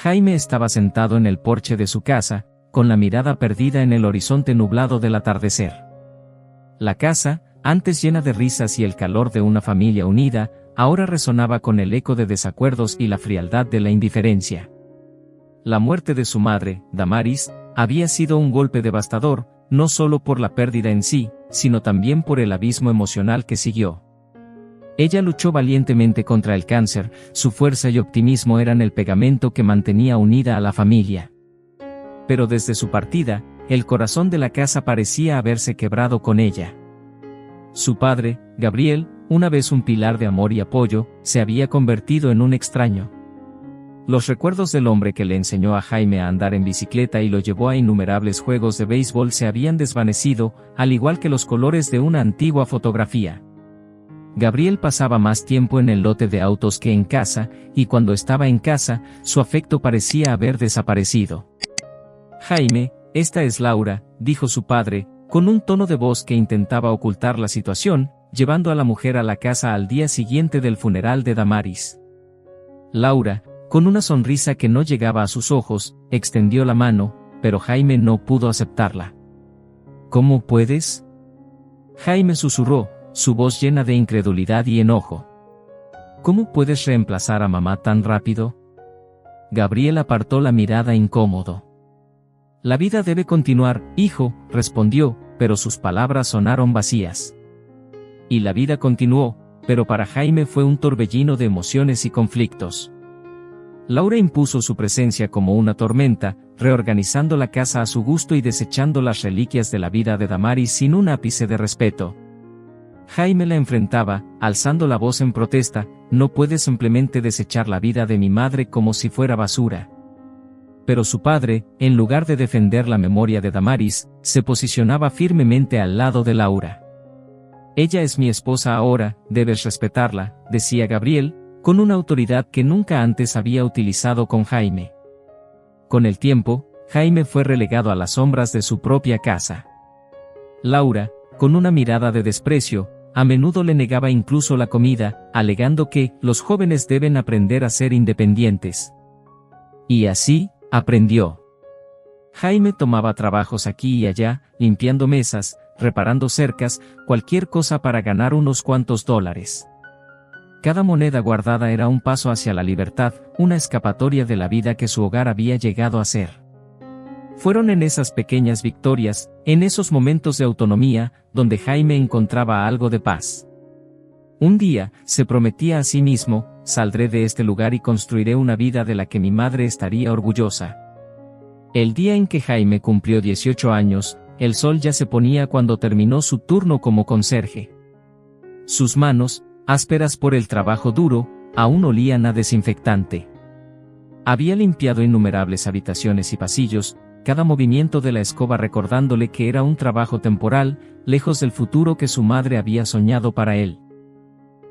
Jaime estaba sentado en el porche de su casa, con la mirada perdida en el horizonte nublado del atardecer. La casa, antes llena de risas y el calor de una familia unida, ahora resonaba con el eco de desacuerdos y la frialdad de la indiferencia. La muerte de su madre, Damaris, había sido un golpe devastador, no solo por la pérdida en sí, sino también por el abismo emocional que siguió. Ella luchó valientemente contra el cáncer, su fuerza y optimismo eran el pegamento que mantenía unida a la familia. Pero desde su partida, el corazón de la casa parecía haberse quebrado con ella. Su padre, Gabriel, una vez un pilar de amor y apoyo, se había convertido en un extraño. Los recuerdos del hombre que le enseñó a Jaime a andar en bicicleta y lo llevó a innumerables juegos de béisbol se habían desvanecido, al igual que los colores de una antigua fotografía. Gabriel pasaba más tiempo en el lote de autos que en casa, y cuando estaba en casa, su afecto parecía haber desaparecido. Jaime, esta es Laura, dijo su padre, con un tono de voz que intentaba ocultar la situación, llevando a la mujer a la casa al día siguiente del funeral de Damaris. Laura, con una sonrisa que no llegaba a sus ojos, extendió la mano, pero Jaime no pudo aceptarla. ¿Cómo puedes? Jaime susurró, su voz llena de incredulidad y enojo. ¿Cómo puedes reemplazar a mamá tan rápido? Gabriel apartó la mirada incómodo. La vida debe continuar, hijo, respondió, pero sus palabras sonaron vacías. Y la vida continuó, pero para Jaime fue un torbellino de emociones y conflictos. Laura impuso su presencia como una tormenta, reorganizando la casa a su gusto y desechando las reliquias de la vida de Damaris sin un ápice de respeto. Jaime la enfrentaba, alzando la voz en protesta, no puedes simplemente desechar la vida de mi madre como si fuera basura. Pero su padre, en lugar de defender la memoria de Damaris, se posicionaba firmemente al lado de Laura. Ella es mi esposa ahora, debes respetarla, decía Gabriel, con una autoridad que nunca antes había utilizado con Jaime. Con el tiempo, Jaime fue relegado a las sombras de su propia casa. Laura, con una mirada de desprecio, a menudo le negaba incluso la comida, alegando que los jóvenes deben aprender a ser independientes. Y así, aprendió. Jaime tomaba trabajos aquí y allá, limpiando mesas, reparando cercas, cualquier cosa para ganar unos cuantos dólares. Cada moneda guardada era un paso hacia la libertad, una escapatoria de la vida que su hogar había llegado a ser. Fueron en esas pequeñas victorias, en esos momentos de autonomía, donde Jaime encontraba algo de paz. Un día, se prometía a sí mismo, saldré de este lugar y construiré una vida de la que mi madre estaría orgullosa. El día en que Jaime cumplió 18 años, el sol ya se ponía cuando terminó su turno como conserje. Sus manos, ásperas por el trabajo duro, aún olían a desinfectante. Había limpiado innumerables habitaciones y pasillos, cada movimiento de la escoba recordándole que era un trabajo temporal, lejos del futuro que su madre había soñado para él.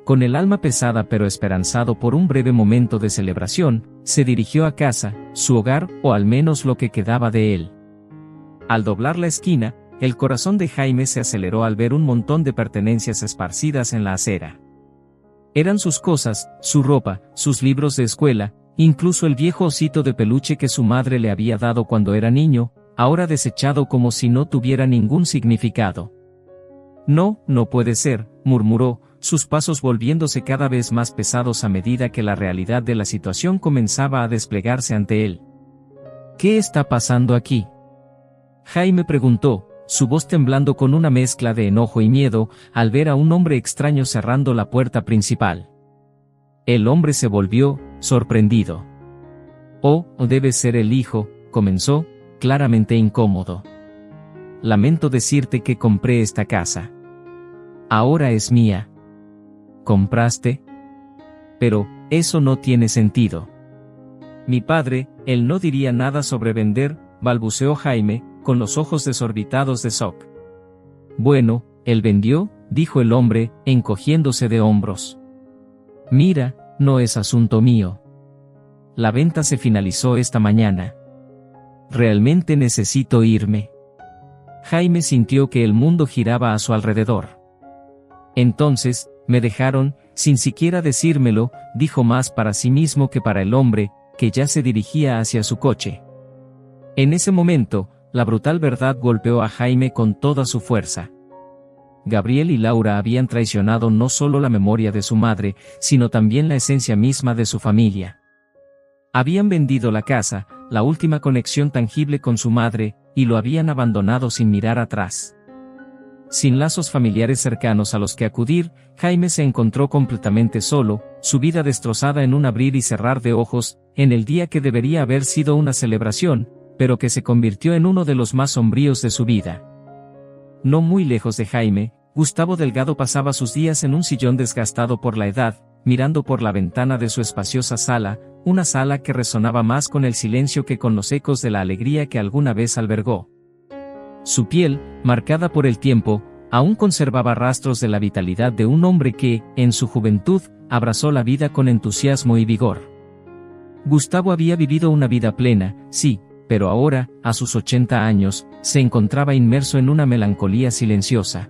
Con el alma pesada pero esperanzado por un breve momento de celebración, se dirigió a casa, su hogar o al menos lo que quedaba de él. Al doblar la esquina, el corazón de Jaime se aceleró al ver un montón de pertenencias esparcidas en la acera. Eran sus cosas, su ropa, sus libros de escuela, incluso el viejo osito de peluche que su madre le había dado cuando era niño, ahora desechado como si no tuviera ningún significado. No, no puede ser, murmuró, sus pasos volviéndose cada vez más pesados a medida que la realidad de la situación comenzaba a desplegarse ante él. ¿Qué está pasando aquí? Jaime preguntó, su voz temblando con una mezcla de enojo y miedo, al ver a un hombre extraño cerrando la puerta principal. El hombre se volvió, sorprendido. Oh, debe ser el hijo, comenzó, claramente incómodo. Lamento decirte que compré esta casa. Ahora es mía. ¿Compraste? Pero, eso no tiene sentido. Mi padre, él no diría nada sobre vender, balbuceó Jaime, con los ojos desorbitados de shock. Bueno, él vendió, dijo el hombre, encogiéndose de hombros. Mira, no es asunto mío. La venta se finalizó esta mañana. Realmente necesito irme. Jaime sintió que el mundo giraba a su alrededor. Entonces, me dejaron, sin siquiera decírmelo, dijo más para sí mismo que para el hombre, que ya se dirigía hacia su coche. En ese momento, la brutal verdad golpeó a Jaime con toda su fuerza. Gabriel y Laura habían traicionado no solo la memoria de su madre, sino también la esencia misma de su familia. Habían vendido la casa, la última conexión tangible con su madre, y lo habían abandonado sin mirar atrás. Sin lazos familiares cercanos a los que acudir, Jaime se encontró completamente solo, su vida destrozada en un abrir y cerrar de ojos, en el día que debería haber sido una celebración, pero que se convirtió en uno de los más sombríos de su vida. No muy lejos de Jaime, Gustavo Delgado pasaba sus días en un sillón desgastado por la edad, mirando por la ventana de su espaciosa sala, una sala que resonaba más con el silencio que con los ecos de la alegría que alguna vez albergó. Su piel, marcada por el tiempo, aún conservaba rastros de la vitalidad de un hombre que, en su juventud, abrazó la vida con entusiasmo y vigor. Gustavo había vivido una vida plena, sí, pero ahora, a sus 80 años, se encontraba inmerso en una melancolía silenciosa.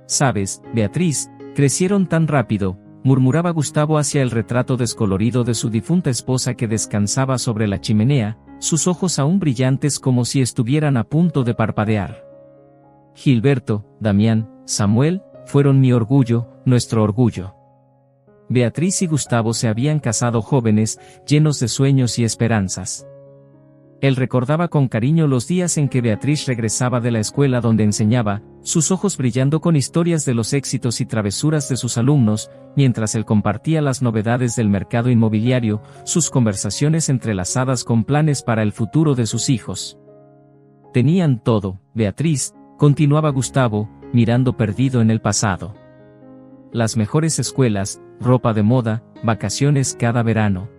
«Sabes, Beatriz, crecieron tan rápido», murmuraba Gustavo hacia el retrato descolorido de su difunta esposa que descansaba sobre la chimenea, sus ojos aún brillantes como si estuvieran a punto de parpadear. Gilberto, Damián, Samuel, fueron mi orgullo, nuestro orgullo. Beatriz y Gustavo se habían casado jóvenes, llenos de sueños y esperanzas. Él recordaba con cariño los días en que Beatriz regresaba de la escuela donde enseñaba, sus ojos brillando con historias de los éxitos y travesuras de sus alumnos, mientras él compartía las novedades del mercado inmobiliario, sus conversaciones entrelazadas con planes para el futuro de sus hijos. Tenían todo, Beatriz, continuaba Gustavo, mirando perdido en el pasado. Las mejores escuelas, ropa de moda, vacaciones cada verano.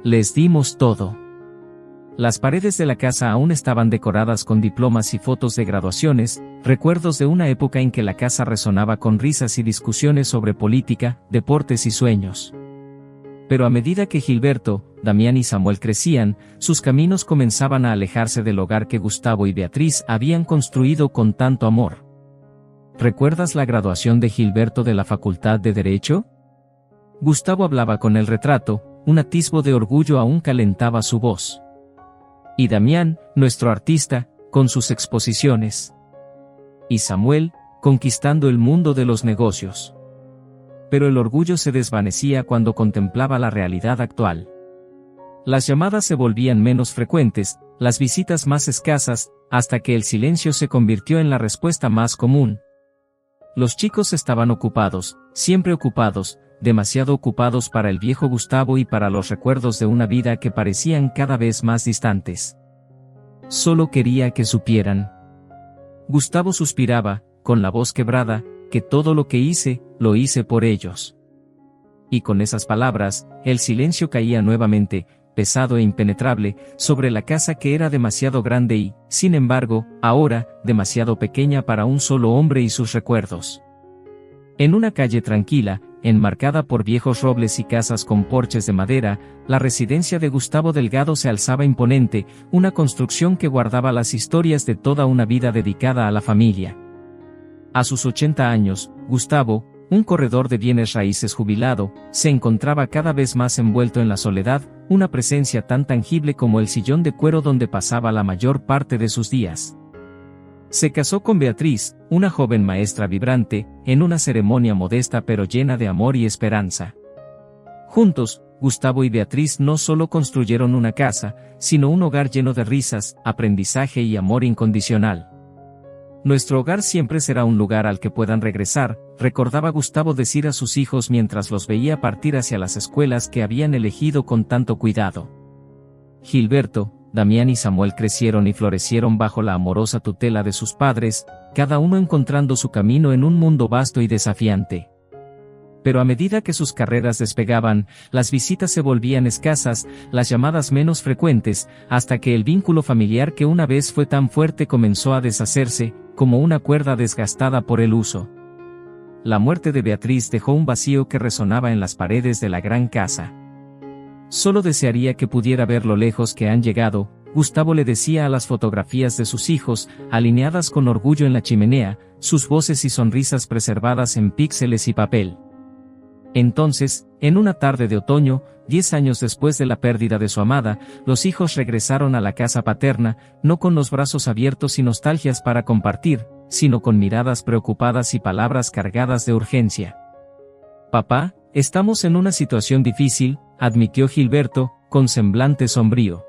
Les dimos todo. Las paredes de la casa aún estaban decoradas con diplomas y fotos de graduaciones, recuerdos de una época en que la casa resonaba con risas y discusiones sobre política, deportes y sueños. Pero a medida que Gilberto, Damián y Samuel crecían, sus caminos comenzaban a alejarse del hogar que Gustavo y Beatriz habían construido con tanto amor. ¿Recuerdas la graduación de Gilberto de la Facultad de Derecho? Gustavo hablaba con el retrato, un atisbo de orgullo aún calentaba su voz. Y Damián, nuestro artista, con sus exposiciones. Y Samuel, conquistando el mundo de los negocios. Pero el orgullo se desvanecía cuando contemplaba la realidad actual. Las llamadas se volvían menos frecuentes, las visitas más escasas, hasta que el silencio se convirtió en la respuesta más común. Los chicos estaban ocupados, siempre ocupados, demasiado ocupados para el viejo Gustavo y para los recuerdos de una vida que parecían cada vez más distantes. Solo quería que supieran. Gustavo suspiraba, con la voz quebrada, que todo lo que hice, lo hice por ellos. Y con esas palabras, el silencio caía nuevamente, pesado e impenetrable, sobre la casa que era demasiado grande y, sin embargo, ahora, demasiado pequeña para un solo hombre y sus recuerdos. En una calle tranquila, enmarcada por viejos robles y casas con porches de madera, la residencia de Gustavo Delgado se alzaba imponente, una construcción que guardaba las historias de toda una vida dedicada a la familia. A sus 80 años, Gustavo, un corredor de bienes raíces jubilado, se encontraba cada vez más envuelto en la soledad, una presencia tan tangible como el sillón de cuero donde pasaba la mayor parte de sus días. Se casó con Beatriz, una joven maestra vibrante, en una ceremonia modesta pero llena de amor y esperanza. Juntos, Gustavo y Beatriz no solo construyeron una casa, sino un hogar lleno de risas, aprendizaje y amor incondicional. Nuestro hogar siempre será un lugar al que puedan regresar, recordaba Gustavo decir a sus hijos mientras los veía partir hacia las escuelas que habían elegido con tanto cuidado. Gilberto, Damián y Samuel crecieron y florecieron bajo la amorosa tutela de sus padres, cada uno encontrando su camino en un mundo vasto y desafiante. Pero a medida que sus carreras despegaban, las visitas se volvían escasas, las llamadas menos frecuentes, hasta que el vínculo familiar que una vez fue tan fuerte comenzó a deshacerse, como una cuerda desgastada por el uso. La muerte de Beatriz dejó un vacío que resonaba en las paredes de la gran casa. Solo desearía que pudiera ver lo lejos que han llegado, Gustavo le decía a las fotografías de sus hijos, alineadas con orgullo en la chimenea, sus voces y sonrisas preservadas en píxeles y papel. Entonces, En una tarde de otoño, 10 años después de la pérdida de su amada, los hijos regresaron a la casa paterna, no con los brazos abiertos y nostalgias para compartir, sino con miradas preocupadas y palabras cargadas de urgencia. «Papá, estamos en una situación difícil», admitió Gilberto, con semblante sombrío.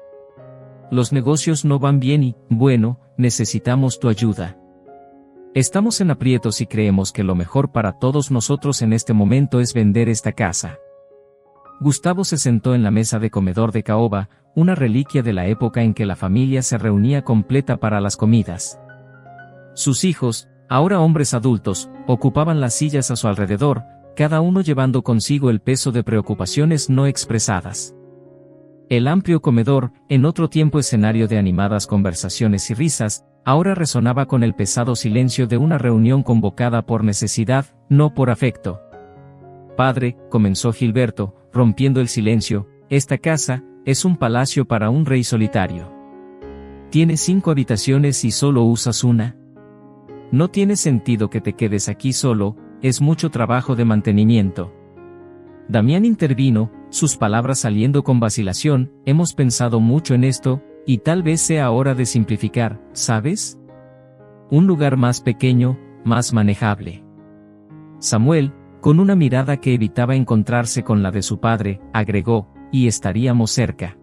«Los negocios no van bien y, bueno, necesitamos tu ayuda. Estamos en aprietos y creemos que lo mejor para todos nosotros en este momento es vender esta casa». Gustavo se sentó en la mesa de comedor de caoba, una reliquia de la época en que la familia se reunía completa para las comidas. Sus hijos, ahora hombres adultos, ocupaban las sillas a su alrededor, cada uno llevando consigo el peso de preocupaciones no expresadas. El amplio comedor, en otro tiempo escenario de animadas conversaciones y risas, ahora resonaba con el pesado silencio de una reunión convocada por necesidad, no por afecto. «Padre», comenzó Gilberto, rompiendo el silencio, «esta casa es un palacio para un rey solitario. Tiene 5 habitaciones y solo usas una. No tiene sentido que te quedes aquí solo, es mucho trabajo de mantenimiento». Damián intervino, sus palabras saliendo con vacilación, «Hemos pensado mucho en esto, y tal vez sea hora de simplificar, ¿sabes? Un lugar más pequeño, más manejable». Samuel, con una mirada que evitaba encontrarse con la de su padre, agregó, «y estaríamos cerca.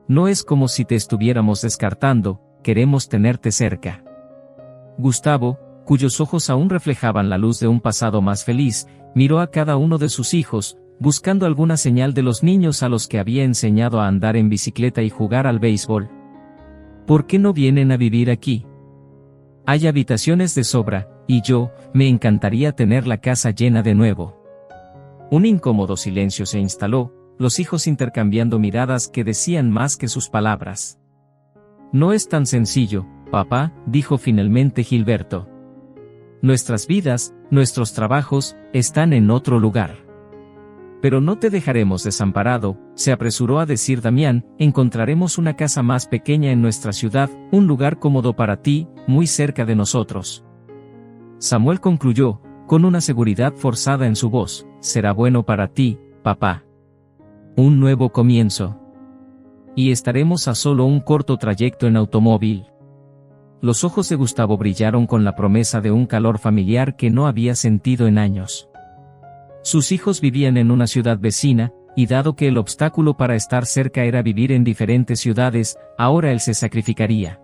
No es como si te estuviéramos descartando, queremos tenerte cerca». Gustavo, cuyos ojos aún reflejaban la luz de un pasado más feliz, miró a cada uno de sus hijos, buscando alguna señal de los niños a los que había enseñado a andar en bicicleta y jugar al béisbol. «¿Por qué no vienen a vivir aquí? Hay habitaciones de sobra, y me encantaría tener la casa llena de nuevo». Un incómodo silencio se instaló, los hijos intercambiando miradas que decían más que sus palabras. «No es tan sencillo, papá», dijo finalmente Gilberto. «Nuestras vidas, nuestros trabajos, están en otro lugar. Pero no te dejaremos desamparado», se apresuró a decir Damián, «encontraremos una casa más pequeña en nuestra ciudad, un lugar cómodo para ti, muy cerca de nosotros». Samuel concluyó, con una seguridad forzada en su voz, «será bueno para ti, papá. Un nuevo comienzo. Y estaremos a solo un corto trayecto en automóvil». Los ojos de Gustavo brillaron con la promesa de un calor familiar que no había sentido en años. Sus hijos vivían en una ciudad vecina, y dado que el obstáculo para estar cerca era vivir en diferentes ciudades, ahora él se sacrificaría.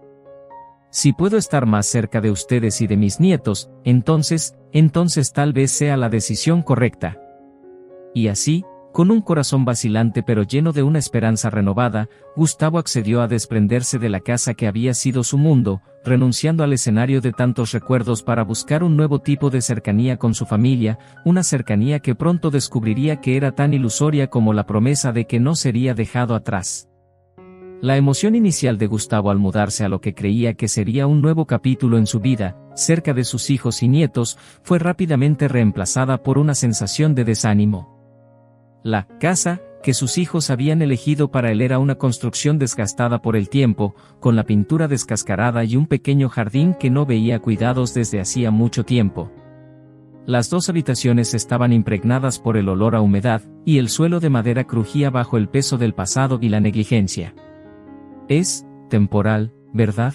«Si puedo estar más cerca de ustedes y de mis nietos, entonces tal vez sea la decisión correcta». Y así, con un corazón vacilante pero lleno de una esperanza renovada, Gustavo accedió a desprenderse de la casa que había sido su mundo, renunciando al escenario de tantos recuerdos para buscar un nuevo tipo de cercanía con su familia, una cercanía que pronto descubriría que era tan ilusoria como la promesa de que no sería dejado atrás. La emoción inicial de Gustavo al mudarse a lo que creía que sería un nuevo capítulo en su vida, cerca de sus hijos y nietos, fue rápidamente reemplazada por una sensación de desánimo. La casa que sus hijos habían elegido para él era una construcción desgastada por el tiempo, con la pintura descascarada y un pequeño jardín que no veía cuidados desde hacía mucho tiempo. Las 2 habitaciones estaban impregnadas por el olor a humedad, y el suelo de madera crujía bajo el peso del pasado y la negligencia. «Es temporal, ¿verdad?»,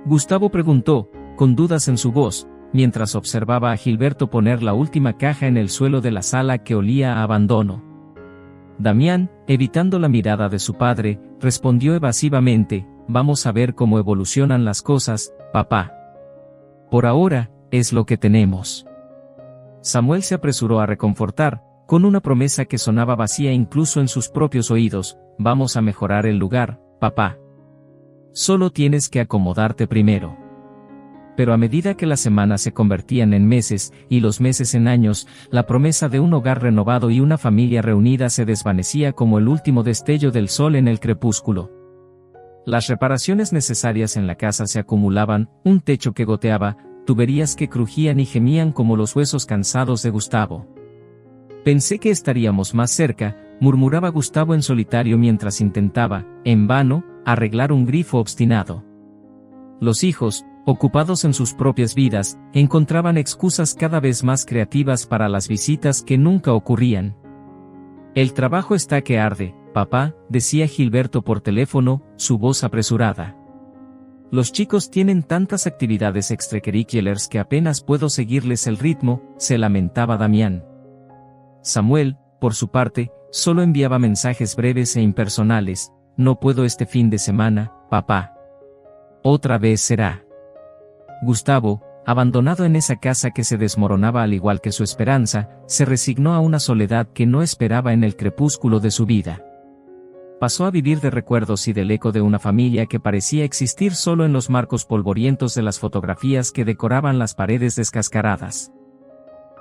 Gustavo preguntó, con dudas en su voz, mientras observaba a Gilberto poner la última caja en el suelo de la sala que olía a abandono. Damián, evitando la mirada de su padre, respondió evasivamente, «Vamos a ver cómo evolucionan las cosas, papá. Por ahora, es lo que tenemos». Samuel se apresuró a reconfortar, con una promesa que sonaba vacía incluso en sus propios oídos, «Vamos a mejorar el lugar, papá. Solo tienes que acomodarte primero». Pero a medida que las semanas se convertían en meses, y los meses en años, la promesa de un hogar renovado y una familia reunida se desvanecía como el último destello del sol en el crepúsculo. Las reparaciones necesarias en la casa se acumulaban, un techo que goteaba, tuberías que crujían y gemían como los huesos cansados de Gustavo. «Pensé que estaríamos más cerca», murmuraba Gustavo en solitario mientras intentaba, en vano, arreglar un grifo obstinado. Los hijos, ocupados en sus propias vidas, encontraban excusas cada vez más creativas para las visitas que nunca ocurrían. El trabajo está que arde, papá, decía Gilberto por teléfono, su voz apresurada. Los chicos tienen tantas actividades extracurriculares que apenas puedo seguirles el ritmo, se lamentaba Damián. Samuel, por su parte, solo enviaba mensajes breves e impersonales: no puedo este fin de semana, papá. Otra vez será. Gustavo, abandonado en esa casa que se desmoronaba al igual que su esperanza, se resignó a una soledad que no esperaba en el crepúsculo de su vida. Pasó a vivir de recuerdos y del eco de una familia que parecía existir solo en los marcos polvorientos de las fotografías que decoraban las paredes descascaradas.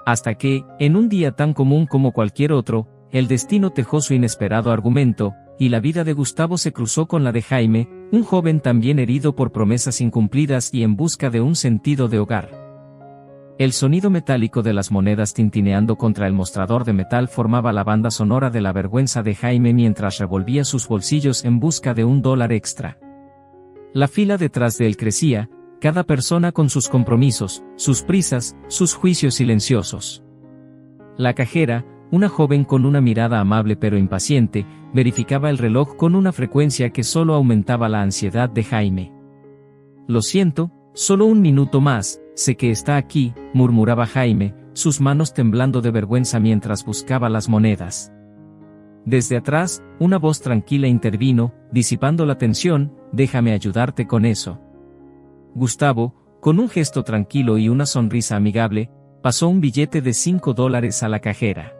Hasta que, en un día tan común como cualquier otro, el destino tejó su inesperado argumento, y la vida de Gustavo se cruzó con la de Jaime, un joven también herido por promesas incumplidas y en busca de un sentido de hogar. El sonido metálico de las monedas tintineando contra el mostrador de metal formaba la banda sonora de la vergüenza de Jaime mientras revolvía sus bolsillos en busca de $1 extra. La fila detrás de él crecía, cada persona con sus compromisos, sus prisas, sus juicios silenciosos. La cajera, una joven con una mirada amable pero impaciente, verificaba el reloj con una frecuencia que solo aumentaba la ansiedad de Jaime. Lo siento, solo un minuto más, sé que está aquí, murmuraba Jaime, sus manos temblando de vergüenza mientras buscaba las monedas. Desde atrás, una voz tranquila intervino, disipando la tensión: déjame ayudarte con eso. Gustavo, con un gesto tranquilo y una sonrisa amigable, pasó un billete de $5 a la cajera.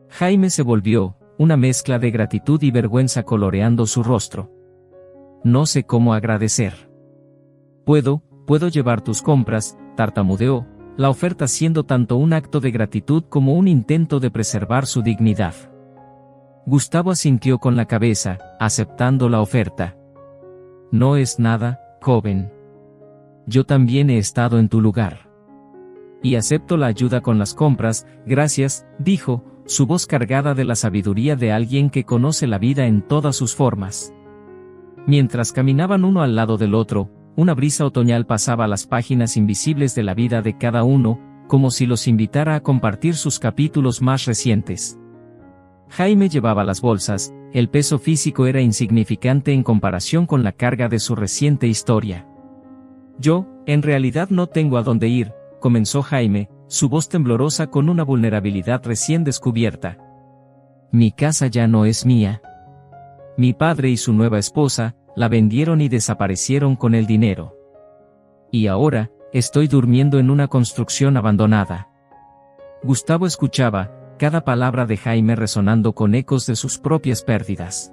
Jaime se volvió, una mezcla de gratitud y vergüenza coloreando su rostro. No sé cómo agradecer. Puedo llevar tus compras, tartamudeó, la oferta siendo tanto un acto de gratitud como un intento de preservar su dignidad. Gustavo asintió con la cabeza, aceptando la oferta. No es nada, joven. Yo también he estado en tu lugar. Y acepto la ayuda con las compras, gracias, dijo, su voz cargada de la sabiduría de alguien que conoce la vida en todas sus formas. Mientras caminaban uno al lado del otro, una brisa otoñal pasaba las páginas invisibles de la vida de cada uno, como si los invitara a compartir sus capítulos más recientes. Jaime llevaba las bolsas, el peso físico era insignificante en comparación con la carga de su reciente historia. Yo, en realidad no tengo a dónde ir, comenzó Jaime, su voz temblorosa con una vulnerabilidad recién descubierta. Mi casa ya no es mía. Mi padre y su nueva esposa la vendieron y desaparecieron con el dinero. Y ahora, estoy durmiendo en una construcción abandonada. Gustavo escuchaba, cada palabra de Jaime resonando con ecos de sus propias pérdidas.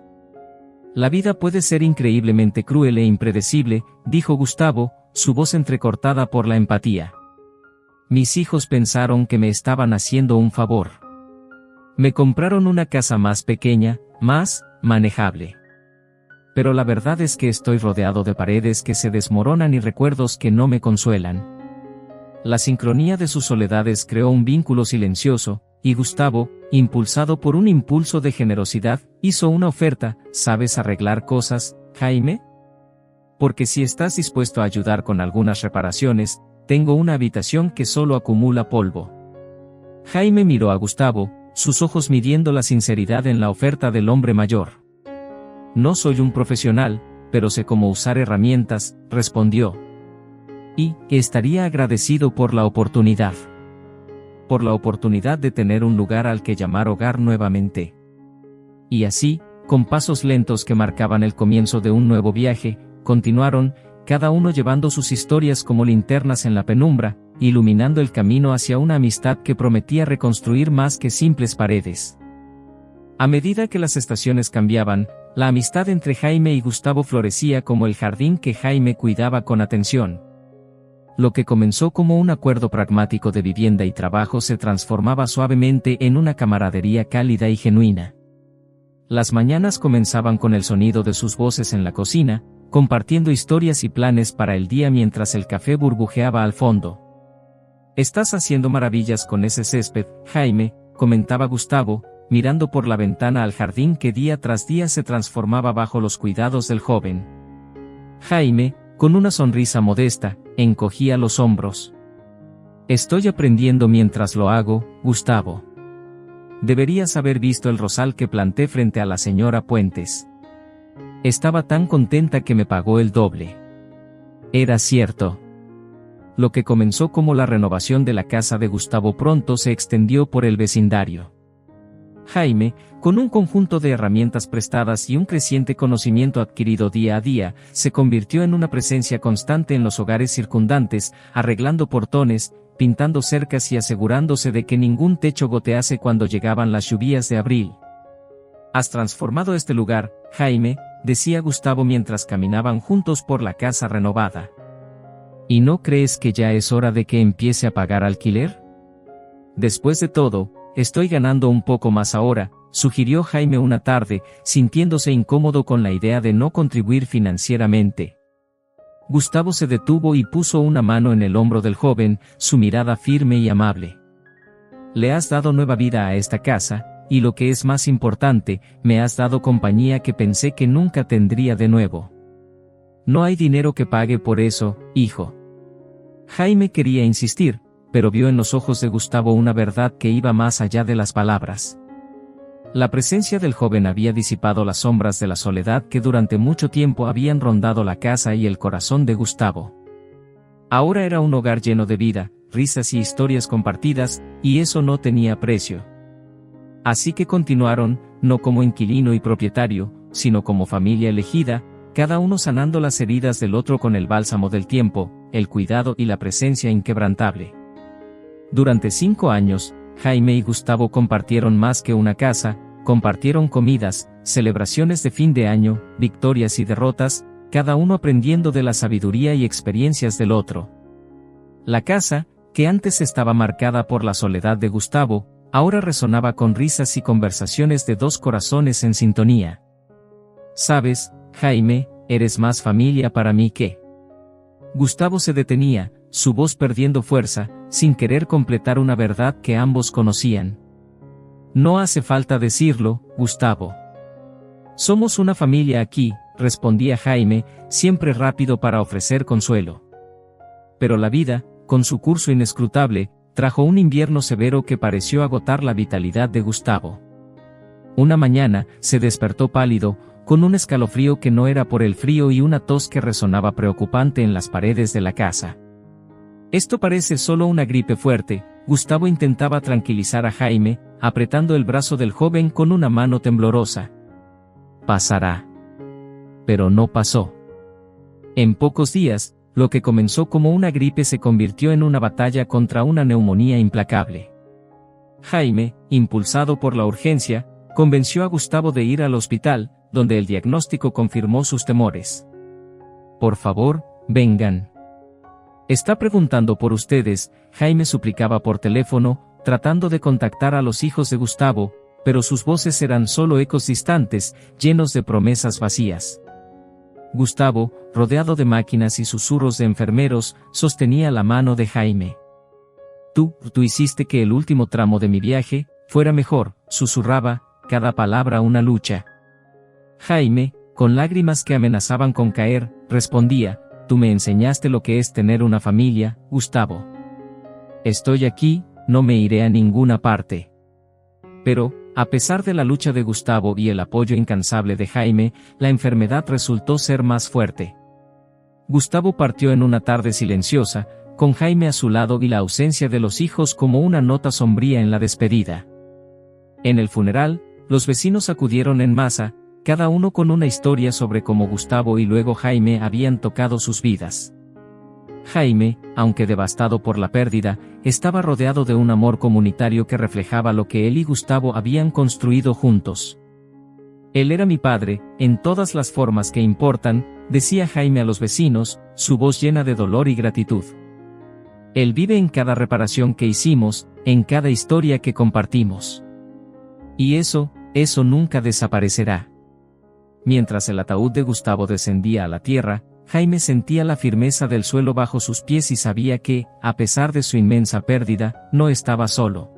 La vida puede ser increíblemente cruel e impredecible, dijo Gustavo, su voz entrecortada por la empatía. Mis hijos pensaron que me estaban haciendo un favor. Me compraron una casa más pequeña, más manejable. Pero la verdad es que estoy rodeado de paredes que se desmoronan y recuerdos que no me consuelan. La sincronía de sus soledades creó un vínculo silencioso, y Gustavo, impulsado por un impulso de generosidad, hizo una oferta: ¿sabes arreglar cosas, Jaime? Porque si estás dispuesto a ayudar con algunas reparaciones, tengo una habitación que solo acumula polvo. Jaime miró a Gustavo, sus ojos midiendo la sinceridad en la oferta del hombre mayor. No soy un profesional, pero sé cómo usar herramientas, respondió. Y estaría agradecido por la oportunidad. Por la oportunidad de tener un lugar al que llamar hogar nuevamente. Y así, con pasos lentos que marcaban el comienzo de un nuevo viaje, continuaron, cada uno llevando sus historias como linternas en la penumbra, iluminando el camino hacia una amistad que prometía reconstruir más que simples paredes. A medida que las estaciones cambiaban, la amistad entre Jaime y Gustavo florecía como el jardín que Jaime cuidaba con atención. Lo que comenzó como un acuerdo pragmático de vivienda y trabajo se transformaba suavemente en una camaradería cálida y genuina. Las mañanas comenzaban con el sonido de sus voces en la cocina, compartiendo historias y planes para el día mientras el café burbujeaba al fondo. Estás haciendo maravillas con ese césped, Jaime, comentaba Gustavo, mirando por la ventana al jardín que día tras día se transformaba bajo los cuidados del joven. Jaime, con una sonrisa modesta, encogía los hombros. Estoy aprendiendo mientras lo hago, Gustavo. Deberías haber visto el rosal que planté frente a la señora Puentes. Estaba tan contenta que me pagó el doble. Era cierto. Lo que comenzó como la renovación de la casa de Gustavo pronto se extendió por el vecindario. Jaime, con un conjunto de herramientas prestadas y un creciente conocimiento adquirido día a día, se convirtió en una presencia constante en los hogares circundantes, arreglando portones, pintando cercas y asegurándose de que ningún techo gotease cuando llegaban las lluvias de abril. «Has transformado este lugar, Jaime», decía Gustavo mientras caminaban juntos por la casa renovada. «¿Y no crees que ya es hora de que empiece a pagar alquiler? Después de todo, estoy ganando un poco más ahora», sugirió Jaime una tarde, sintiéndose incómodo con la idea de no contribuir financieramente. Gustavo se detuvo y puso una mano en el hombro del joven, su mirada firme y amable. «Le has dado nueva vida a esta casa, y lo que es más importante, me has dado compañía que pensé que nunca tendría de nuevo. No hay dinero que pague por eso, hijo». Jaime quería insistir, pero vio en los ojos de Gustavo una verdad que iba más allá de las palabras. La presencia del joven había disipado las sombras de la soledad que durante mucho tiempo habían rondado la casa y el corazón de Gustavo. Ahora era un hogar lleno de vida, risas y historias compartidas, y eso no tenía precio. Así que continuaron, no como inquilino y propietario, sino como familia elegida, cada uno sanando las heridas del otro con el bálsamo del tiempo, el cuidado y la presencia inquebrantable. Durante 5 años, Jaime y Gustavo compartieron más que una casa, compartieron comidas, celebraciones de fin de año, victorias y derrotas, cada uno aprendiendo de la sabiduría y experiencias del otro. La casa, que antes estaba marcada por la soledad de Gustavo, ahora resonaba con risas y conversaciones de 2 corazones en sintonía. «Sabes, Jaime, eres más familia para mí que…». Gustavo se detenía, su voz perdiendo fuerza, sin querer completar una verdad que ambos conocían. «No hace falta decirlo, Gustavo. Somos una familia aquí», respondía Jaime, siempre rápido para ofrecer consuelo. Pero la vida, con su curso inescrutable, trajo un invierno severo que pareció agotar la vitalidad de Gustavo. Una mañana, se despertó pálido, con un escalofrío que no era por el frío y una tos que resonaba preocupante en las paredes de la casa. «Esto parece solo una gripe fuerte», Gustavo intentaba tranquilizar a Jaime, apretando el brazo del joven con una mano temblorosa. «Pasará». Pero no pasó. En pocos días, lo que comenzó como una gripe se convirtió en una batalla contra una neumonía implacable. Jaime, impulsado por la urgencia, convenció a Gustavo de ir al hospital, donde el diagnóstico confirmó sus temores. «Por favor, vengan. Está preguntando por ustedes», Jaime suplicaba por teléfono, tratando de contactar a los hijos de Gustavo, pero sus voces eran solo ecos distantes, llenos de promesas vacías. Gustavo, rodeado de máquinas y susurros de enfermeros, sostenía la mano de Jaime. Tú hiciste que el último tramo de mi viaje fuera mejor», susurraba, cada palabra una lucha. Jaime, con lágrimas que amenazaban con caer, respondía: «Tú me enseñaste lo que es tener una familia, Gustavo. Estoy aquí, no me iré a ninguna parte». Pero, a pesar de la lucha de Gustavo y el apoyo incansable de Jaime, la enfermedad resultó ser más fuerte. Gustavo partió en una tarde silenciosa, con Jaime a su lado y la ausencia de los hijos como una nota sombría en la despedida. En el funeral, los vecinos acudieron en masa, cada uno con una historia sobre cómo Gustavo y luego Jaime habían tocado sus vidas. Jaime, aunque devastado por la pérdida, estaba rodeado de un amor comunitario que reflejaba lo que él y Gustavo habían construido juntos. «Él era mi padre, en todas las formas que importan», decía Jaime a los vecinos, su voz llena de dolor y gratitud. «Él vive en cada reparación que hicimos, en cada historia que compartimos. Y eso nunca desaparecerá». Mientras el ataúd de Gustavo descendía a la tierra, Jaime sentía la firmeza del suelo bajo sus pies y sabía que, a pesar de su inmensa pérdida, no estaba solo.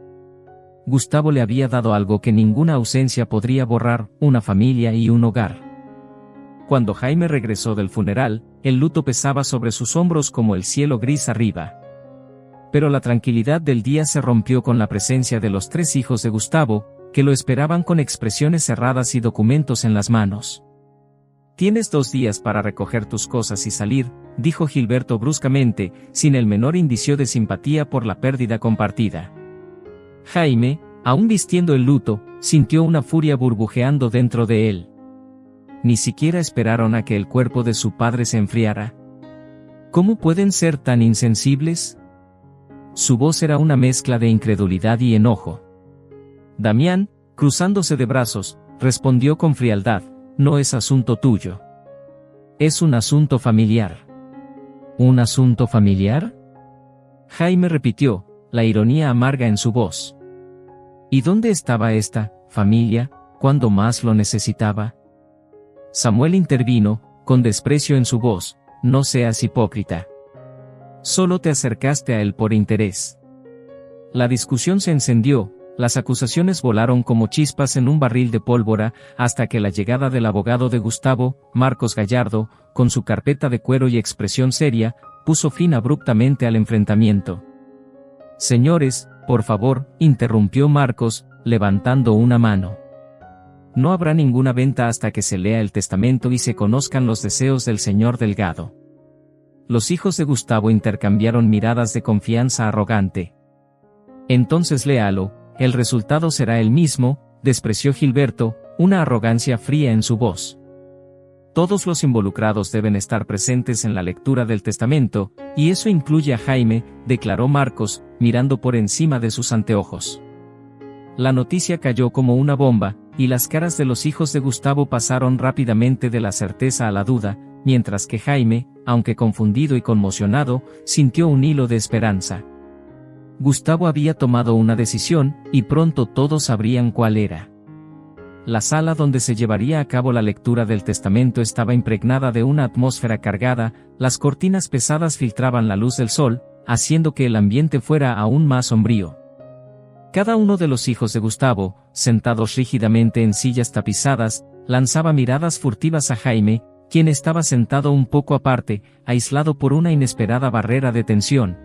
Gustavo le había dado algo que ninguna ausencia podría borrar: una familia y un hogar. Cuando Jaime regresó del funeral, el luto pesaba sobre sus hombros como el cielo gris arriba. pero la tranquilidad del día se rompió con la presencia de los 3 hijos de Gustavo, que lo esperaban con expresiones cerradas y documentos en las manos. «Tienes 2 días para recoger tus cosas y salir», dijo Gilberto bruscamente, sin el menor indicio de simpatía por la pérdida compartida. Jaime, aún vistiendo el luto, sintió una furia burbujeando dentro de él. Ni siquiera esperaron a que el cuerpo de su padre se enfriara. ¿Cómo pueden ser tan insensibles? Su voz era una mezcla de incredulidad y enojo. Damián, cruzándose de brazos, respondió con frialdad: «No es asunto tuyo. Es un asunto familiar». ¿Un asunto familiar?, Jaime repitió, la ironía amarga en su voz. ¿Y dónde estaba esta familia cuando más lo necesitaba? Samuel intervino, con desprecio en su voz: «No seas hipócrita. Solo te acercaste a él por interés». La discusión se encendió, las acusaciones volaron como chispas en un barril de pólvora, hasta que la llegada del abogado de Gustavo, Marcos Gallardo, con su carpeta de cuero y expresión seria, puso fin abruptamente al enfrentamiento. «Señores, por favor», interrumpió Marcos, levantando una mano. «No habrá ninguna venta hasta que se lea el testamento y se conozcan los deseos del señor Delgado». Los hijos de Gustavo intercambiaron miradas de confianza arrogante. «Entonces léalo, el resultado será el mismo», despreció Gilberto, una arrogancia fría en su voz. «Todos los involucrados deben estar presentes en la lectura del testamento, y eso incluye a Jaime», declaró Marcos, mirando por encima de sus anteojos. La noticia cayó como una bomba, y las caras de los hijos de Gustavo pasaron rápidamente de la certeza a la duda, mientras que Jaime, aunque confundido y conmocionado, sintió un hilo de esperanza. Gustavo había tomado una decisión, y pronto todos sabrían cuál era. La sala donde se llevaría a cabo la lectura del testamento estaba impregnada de una atmósfera cargada, las cortinas pesadas filtraban la luz del sol, haciendo que el ambiente fuera aún más sombrío. Cada uno de los hijos de Gustavo, sentados rígidamente en sillas tapizadas, lanzaba miradas furtivas a Jaime, quien estaba sentado un poco aparte, aislado por una inesperada barrera de tensión.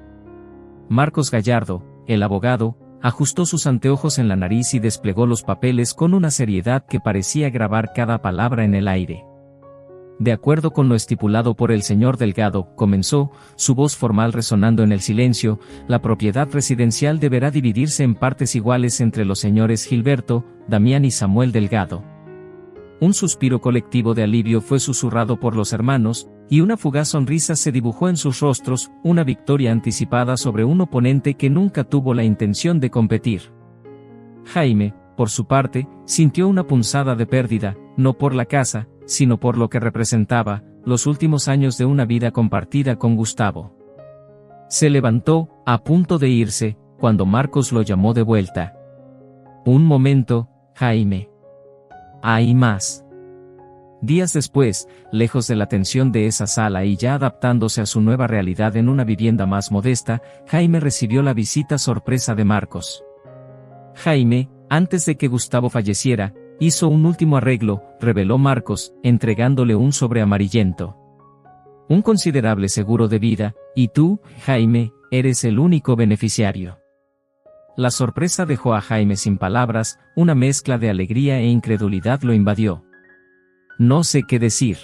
Marcos Gallardo, el abogado, ajustó sus anteojos en la nariz y desplegó los papeles con una seriedad que parecía grabar cada palabra en el aire. «De acuerdo con lo estipulado por el señor Delgado», comenzó, su voz formal resonando en el silencio, «la propiedad residencial deberá dividirse en partes iguales entre los señores Gilberto, Damián y Samuel Delgado». Un suspiro colectivo de alivio fue susurrado por los hermanos, y una fugaz sonrisa se dibujó en sus rostros, una victoria anticipada sobre un oponente que nunca tuvo la intención de competir. Jaime, por su parte, sintió una punzada de pérdida, no por la casa, sino por lo que representaba, los últimos años de una vida compartida con Gustavo. Se levantó, a punto de irse, cuando Marcos lo llamó de vuelta. «Un momento, Jaime. Hay más». Días después, lejos de la tensión de esa sala y ya adaptándose a su nueva realidad en una vivienda más modesta, Jaime recibió la visita sorpresa de Marcos. Jaime, antes de que Gustavo falleciera, hizo un último arreglo, reveló Marcos, entregándole un sobre amarillento. «Un considerable seguro de vida, y tú, Jaime, eres el único beneficiario». La sorpresa dejó a Jaime sin palabras, una mezcla de alegría e incredulidad lo invadió. «No sé qué decir».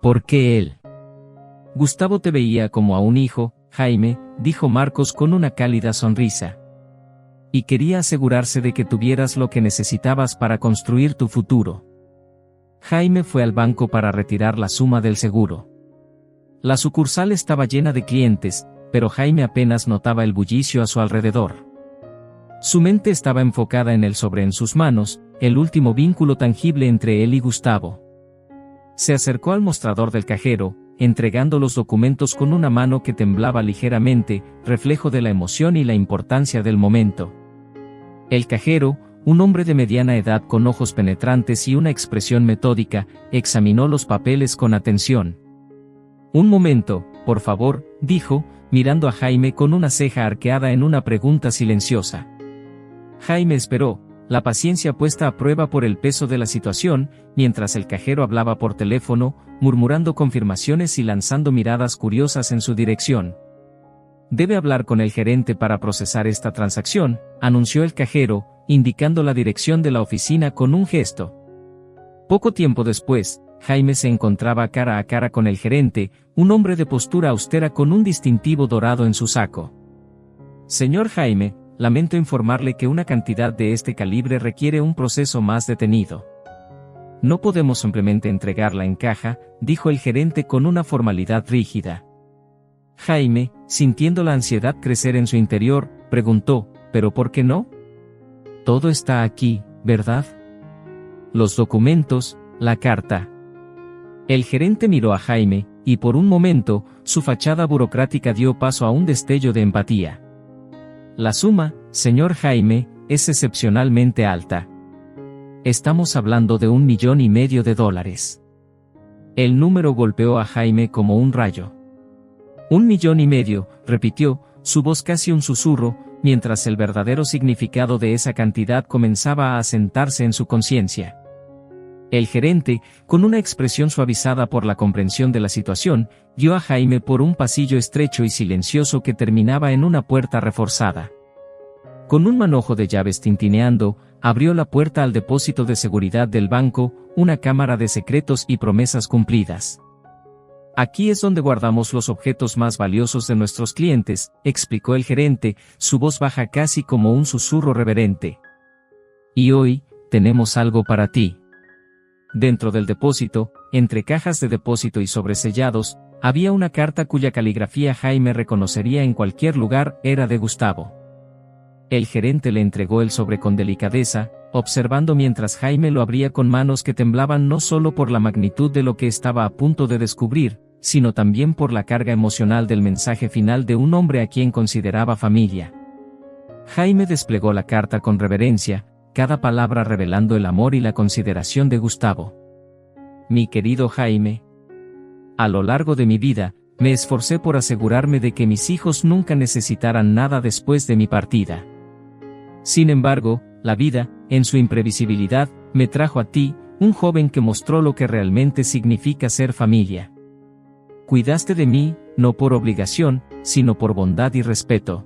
«¿Por qué él?». «Gustavo te veía como a un hijo, Jaime», dijo Marcos con una cálida sonrisa. «Y quería asegurarse de que tuvieras lo que necesitabas para construir tu futuro». Jaime fue al banco para retirar la suma del seguro. La sucursal estaba llena de clientes, pero Jaime apenas notaba el bullicio a su alrededor. Su mente estaba enfocada en el sobre en sus manos, el último vínculo tangible entre él y Gustavo. Se acercó al mostrador del cajero, entregando los documentos con una mano que temblaba ligeramente, reflejo de la emoción y la importancia del momento. El cajero, un hombre de mediana edad con ojos penetrantes y una expresión metódica, examinó los papeles con atención. «Un momento, por favor», dijo, mirando a Jaime con una ceja arqueada en una pregunta silenciosa. Jaime esperó, la paciencia puesta a prueba por el peso de la situación, mientras el cajero hablaba por teléfono, murmurando confirmaciones y lanzando miradas curiosas en su dirección. Debe hablar con el gerente para procesar esta transacción, anunció el cajero, indicando la dirección de la oficina con un gesto. Poco tiempo después, Jaime se encontraba cara a cara con el gerente, un hombre de postura austera con un distintivo dorado en su saco. Señor Jaime, lamento informarle que una cantidad de este calibre requiere un proceso más detenido. No podemos simplemente entregarla en caja, dijo el gerente con una formalidad rígida. Jaime, sintiendo la ansiedad crecer en su interior, preguntó, ¿pero por qué no? Todo está aquí, ¿verdad? Los documentos, la carta. El gerente miró a Jaime, y por un momento, su fachada burocrática dio paso a un destello de empatía. La suma, señor Jaime, es excepcionalmente alta. Estamos hablando de $1,500,000. El número golpeó a Jaime como un rayo. $1,500,000, repitió, su voz casi un susurro, mientras el verdadero significado de esa cantidad comenzaba a asentarse en su conciencia. El gerente, con una expresión suavizada por la comprensión de la situación, guió a Jaime por un pasillo estrecho y silencioso que terminaba en una puerta reforzada. Con un manojo de llaves tintineando, abrió la puerta al depósito de seguridad del banco, una cámara de secretos y promesas cumplidas. Aquí es donde guardamos los objetos más valiosos de nuestros clientes, explicó el gerente, su voz baja casi como un susurro reverente. Y hoy, tenemos algo para ti. Dentro del depósito, entre cajas de depósito y sobresellados, había una carta cuya caligrafía Jaime reconocería en cualquier lugar, era de Gustavo. El gerente le entregó el sobre con delicadeza, observando mientras Jaime lo abría con manos que temblaban no solo por la magnitud de lo que estaba a punto de descubrir, sino también por la carga emocional del mensaje final de un hombre a quien consideraba familia. Jaime desplegó la carta con reverencia, cada palabra revelando el amor y la consideración de Gustavo. Mi querido Jaime, a lo largo de mi vida, me esforcé por asegurarme de que mis hijos nunca necesitaran nada después de mi partida. Sin embargo, la vida, en su imprevisibilidad, me trajo a ti, un joven que mostró lo que realmente significa ser familia. Cuidaste de mí, no por obligación, sino por bondad y respeto.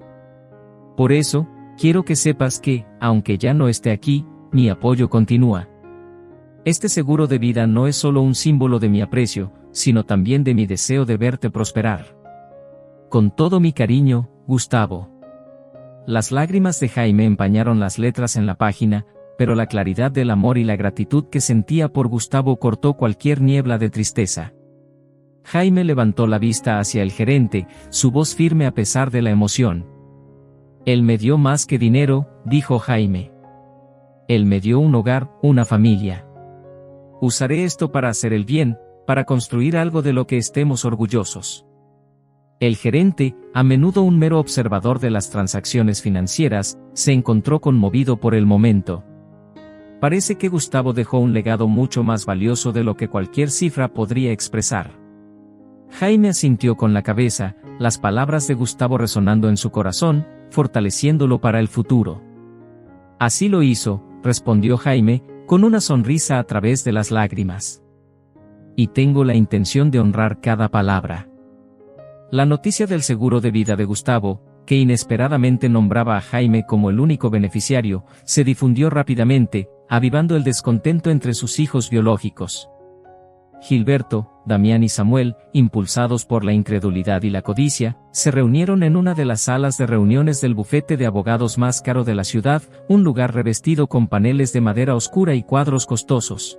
Por eso, quiero que sepas que, aunque ya no esté aquí, mi apoyo continúa. Este seguro de vida no es solo un símbolo de mi aprecio, sino también de mi deseo de verte prosperar. Con todo mi cariño, Gustavo. Las lágrimas de Jaime empañaron las letras en la página, pero la claridad del amor y la gratitud que sentía por Gustavo cortó cualquier niebla de tristeza. Jaime levantó la vista hacia el gerente, su voz firme a pesar de la emoción. Él me dio más que dinero, dijo Jaime. Él me dio un hogar, una familia. Usaré esto para hacer el bien, para construir algo de lo que estemos orgullosos. El gerente, a menudo un mero observador de las transacciones financieras, se encontró conmovido por el momento. Parece que Gustavo dejó un legado mucho más valioso de lo que cualquier cifra podría expresar. Jaime asintió con la cabeza, las palabras de Gustavo resonando en su corazón, fortaleciéndolo para el futuro. Así lo hizo, respondió Jaime, con una sonrisa a través de las lágrimas. Y tengo la intención de honrar cada palabra. La noticia del seguro de vida de Gustavo, que inesperadamente nombraba a Jaime como el único beneficiario, se difundió rápidamente, avivando el descontento entre sus hijos biológicos. Gilberto, Damián y Samuel, impulsados por la incredulidad y la codicia, se reunieron en una de las salas de reuniones del bufete de abogados más caro de la ciudad, un lugar revestido con paneles de madera oscura y cuadros costosos.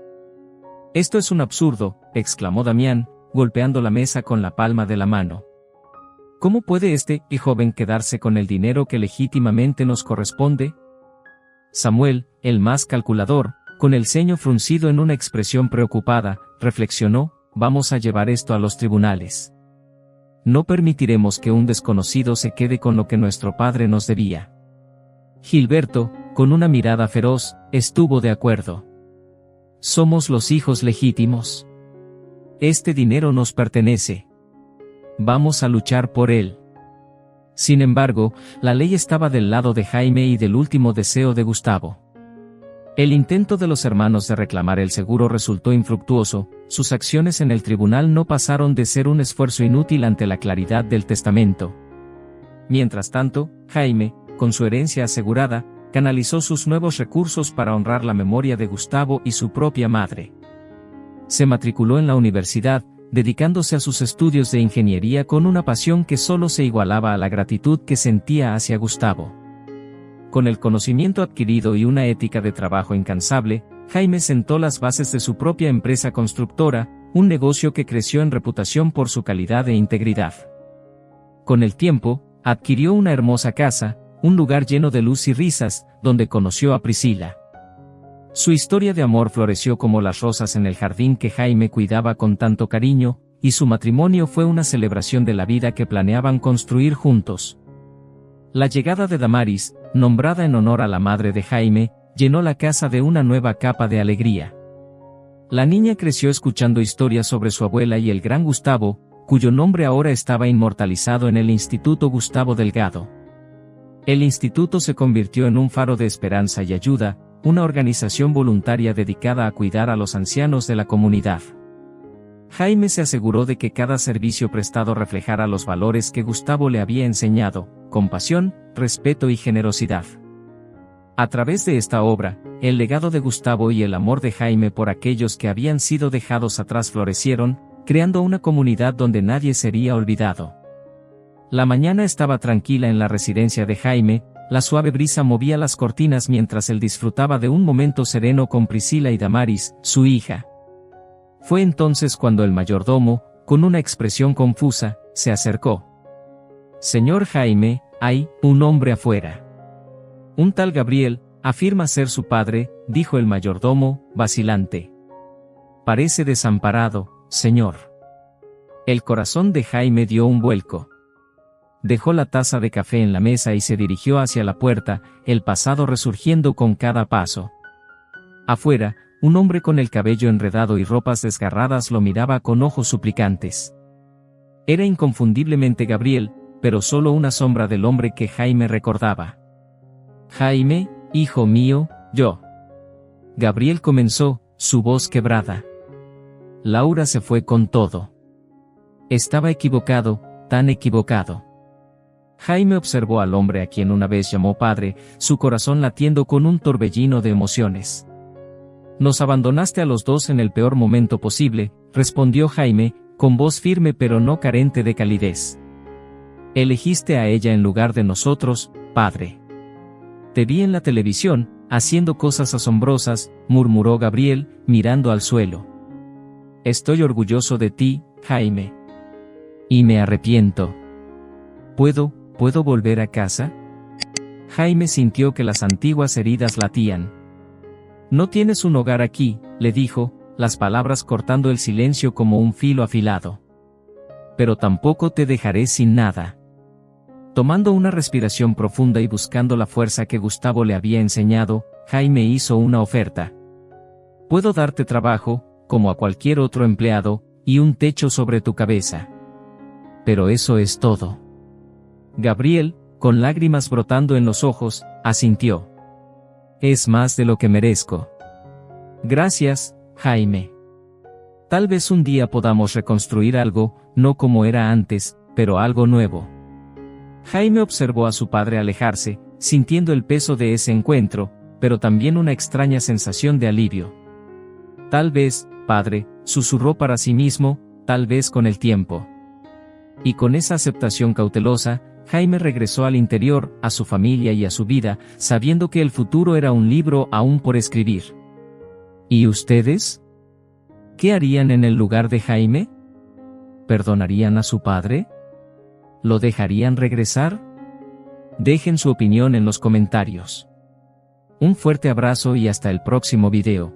«Esto es un absurdo», exclamó Damián, golpeando la mesa con la palma de la mano. «¿Cómo puede este joven quedarse con el dinero que legítimamente nos corresponde?» Samuel, el más calculador, con el ceño fruncido en una expresión preocupada, reflexionó: «Vamos a llevar esto a los tribunales. No permitiremos que un desconocido se quede con lo que nuestro padre nos debía». Gilberto, con una mirada feroz, estuvo de acuerdo. «Somos los hijos legítimos. Este dinero nos pertenece. Vamos a luchar por él». Sin embargo, la ley estaba del lado de Jaime y del último deseo de Gustavo. El intento de los hermanos de reclamar el seguro resultó infructuoso, sus acciones en el tribunal no pasaron de ser un esfuerzo inútil ante la claridad del testamento. Mientras tanto, Jaime, con su herencia asegurada, canalizó sus nuevos recursos para honrar la memoria de Gustavo y su propia madre. Se matriculó en la universidad, dedicándose a sus estudios de ingeniería con una pasión que solo se igualaba a la gratitud que sentía hacia Gustavo. Con el conocimiento adquirido y una ética de trabajo incansable, Jaime sentó las bases de su propia empresa constructora, un negocio que creció en reputación por su calidad e integridad. Con el tiempo, adquirió una hermosa casa, un lugar lleno de luz y risas, donde conoció a Priscila. Su historia de amor floreció como las rosas en el jardín que Jaime cuidaba con tanto cariño, y su matrimonio fue una celebración de la vida que planeaban construir juntos. La llegada de Damaris, nombrada en honor a la madre de Jaime, llenó la casa de una nueva capa de alegría. La niña creció escuchando historias sobre su abuela y el gran Gustavo, cuyo nombre ahora estaba inmortalizado en el Instituto Gustavo Delgado. El instituto se convirtió en un faro de esperanza y ayuda, una organización voluntaria dedicada a cuidar a los ancianos de la comunidad. Jaime se aseguró de que cada servicio prestado reflejara los valores que Gustavo le había enseñado: compasión, respeto y generosidad. A través de esta obra, el legado de Gustavo y el amor de Jaime por aquellos que habían sido dejados atrás florecieron, creando una comunidad donde nadie sería olvidado. La mañana estaba tranquila en la residencia de Jaime, la suave brisa movía las cortinas mientras él disfrutaba de un momento sereno con Priscila y Damaris, su hija. Fue entonces cuando el mayordomo, con una expresión confusa, se acercó. «Señor Jaime, hay un hombre afuera». «Un tal Gabriel, afirma ser su padre», dijo el mayordomo, vacilante. «Parece desamparado, señor». El corazón de Jaime dio un vuelco. Dejó la taza de café en la mesa y se dirigió hacia la puerta, el pasado resurgiendo con cada paso. Afuera, un hombre con el cabello enredado y ropas desgarradas lo miraba con ojos suplicantes. Era inconfundiblemente Gabriel, pero solo una sombra del hombre que Jaime recordaba. «Jaime, hijo mío, yo». Gabriel comenzó, su voz quebrada. Laura se fue con todo. Estaba equivocado, tan equivocado. Jaime observó al hombre a quien una vez llamó padre, su corazón latiendo con un torbellino de emociones. «Nos abandonaste a los dos en el peor momento posible», respondió Jaime, con voz firme pero no carente de calidez. «Elegiste a ella en lugar de nosotros, padre. Te vi en la televisión, haciendo cosas asombrosas», murmuró Gabriel, mirando al suelo. «Estoy orgulloso de ti, Jaime. Y me arrepiento. ¿Puedo volver a casa?» Jaime sintió que las antiguas heridas latían. «No tienes un hogar aquí», le dijo, las palabras cortando el silencio como un filo afilado. «Pero tampoco te dejaré sin nada». Tomando una respiración profunda y buscando la fuerza que Gustavo le había enseñado, Jaime hizo una oferta. «Puedo darte trabajo, como a cualquier otro empleado, y un techo sobre tu cabeza. Pero eso es todo». Gabriel, con lágrimas brotando en los ojos, asintió. «Es más de lo que merezco». «Gracias, Jaime. Tal vez un día podamos reconstruir algo, no como era antes, pero algo nuevo». Jaime observó a su padre alejarse, sintiendo el peso de ese encuentro, pero también una extraña sensación de alivio. «Tal vez, padre», susurró para sí mismo, «tal vez con el tiempo». Y con esa aceptación cautelosa, Jaime regresó al interior, a su familia y a su vida, sabiendo que el futuro era un libro aún por escribir. ¿Y ustedes? ¿Qué harían en el lugar de Jaime? ¿Perdonarían a su padre? ¿Lo dejarían regresar? Dejen su opinión en los comentarios. Un fuerte abrazo y hasta el próximo video.